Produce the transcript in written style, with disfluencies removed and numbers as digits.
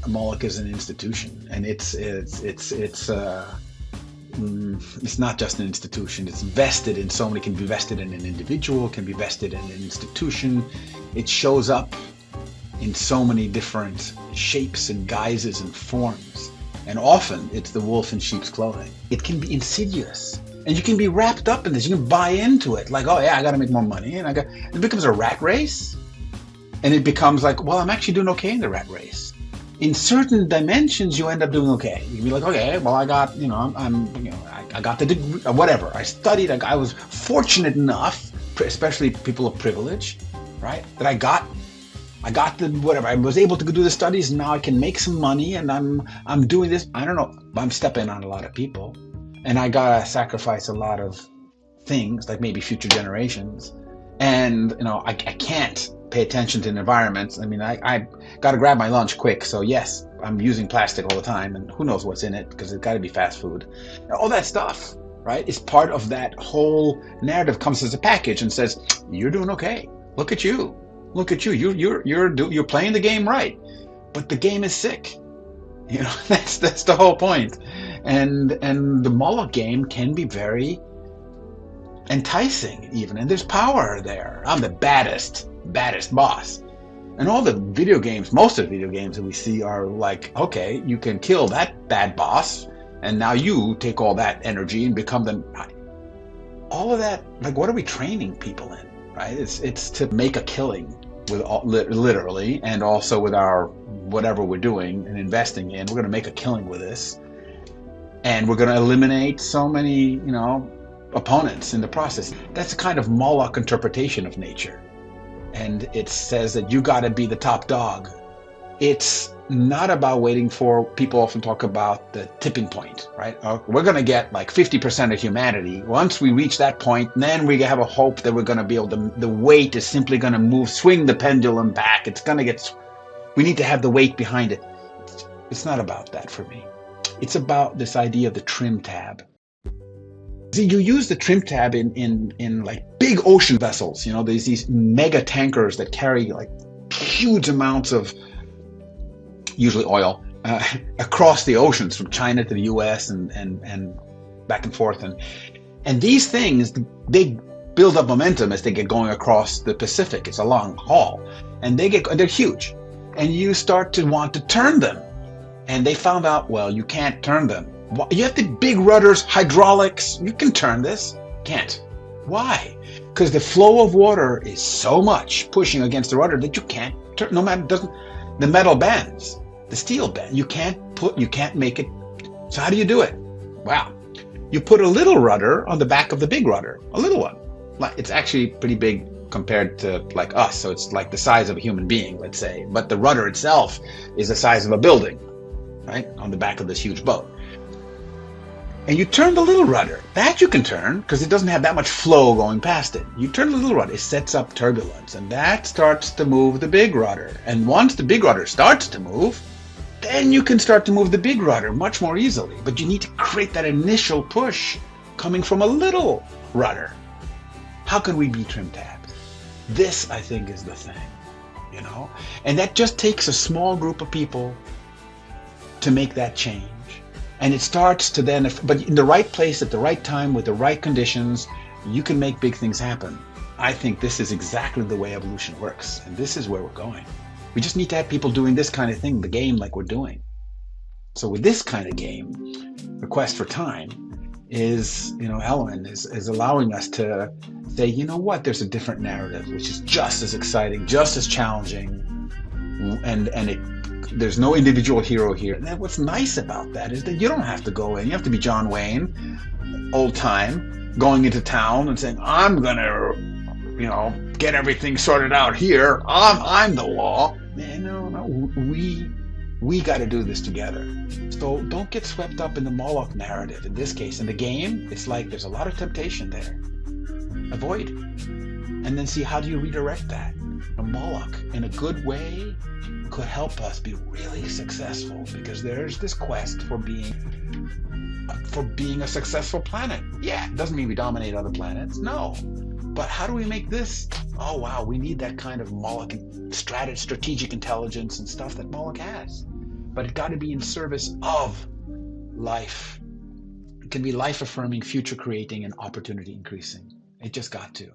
Moloch is an institution, and it's not just an institution. It's vested in so many. Can be vested in an individual, can be vested in an institution. It shows up in so many different shapes and guises and forms, and often it's the wolf in sheep's clothing. It can be insidious, and you can be wrapped up in this. You can buy into it, like, oh yeah, I got to make more money, and it becomes a rat race, and it becomes like, well, I'm actually doing okay in the rat race. In certain dimensions, you end up doing okay. You can be like, okay, well, I got, I got the degree, whatever. I studied. I was fortunate enough, especially people of privilege, right, that I got the whatever. I was able to do the studies, and now I can make some money, and I'm doing this. I don't know. I'm stepping on a lot of people, and I gotta sacrifice a lot of things, like maybe future generations, and I can't pay attention to the environment. I mean, I got to grab my lunch quick. So yes, I'm using plastic all the time, and who knows what's in it, because it's got to be fast food. All that stuff, right, is part of that whole narrative. Comes as a package and says, you're doing okay. Look at you. Look at you. You're playing the game right, but the game is sick. That's the whole point. And the Moloch game can be very enticing even, and there's power there. I'm the baddest boss. And all the video games, most of the video games that we see are like, okay, you can kill that bad boss, and now you take all that energy and become all of that. Like, what are we training people in, right? It's to make a killing with literally, and also with our whatever we're doing and investing in. We're going to make a killing with this, and we're going to eliminate so many, opponents in the process. That's a kind of Moloch interpretation of nature. And it says that you got to be the top dog. It's not about waiting for, people often talk about the tipping point, right? We're going to get like 50% of humanity. Once we reach that point, then we have a hope that we're going to be able to, the weight is simply going to swing the pendulum back. It's going to we need to have the weight behind it. It's not about that for me. It's about this idea of the trim tab. See, you use the trim tab in like big ocean vessels. There's these mega tankers that carry like huge amounts of usually oil across the oceans from China to the US and back and forth. And these things, they build up momentum as they get going across the Pacific. It's a long haul, and they're huge. And you start to want to turn them. And they found out, well, you can't turn them. You have the big rudders, hydraulics. You can turn this. Can't. Why? Because the flow of water is so much pushing against the rudder that you can't turn. No matter, the metal bends, the steel bends. You can't make it. So how do you do it? Wow. You put a little rudder on the back of the big rudder, a little one. It's actually pretty big compared to like us. So it's like the size of a human being, let's say. But the rudder itself is the size of a building, right? On the back of this huge boat. And you turn the little rudder. That you can turn because it doesn't have that much flow going past it. You turn the little rudder, it sets up turbulence, and that starts to move the big rudder. And once the big rudder starts to move, then you can start to move the big rudder much more easily. But you need to create that initial push coming from a little rudder. How can we be trim tabs? This, I think, is the thing, And that just takes a small group of people to make that change. And it starts to then, but in the right place at the right time with the right conditions, you can make big things happen. I think this is exactly the way evolution works, and this is where we're going. We just need to have people doing this kind of thing, the game like we're doing. So with this kind of game, the quest for time is, Elowyn is allowing us to say, there's a different narrative, which is just as exciting, just as challenging, and there's no individual hero here. And what's nice about that is that you don't have to go in. You have to be John Wayne, old time, going into town and saying, I'm going to, get everything sorted out here. I'm the law. Man, no, we got to do this together. So don't get swept up in the Moloch narrative. In this case, in the game, it's like there's a lot of temptation there. Avoid. And then see, how do you redirect that? A Moloch, in a good way, could help us be really successful, because there's this quest for being a successful planet. Yeah, it doesn't mean we dominate other planets, no. But how do we make this? Oh wow, we need that kind of Moloch strategic intelligence and stuff that Moloch has. but it got to be in service of life. It can be life affirming, future creating, and opportunity increasing. It just got to.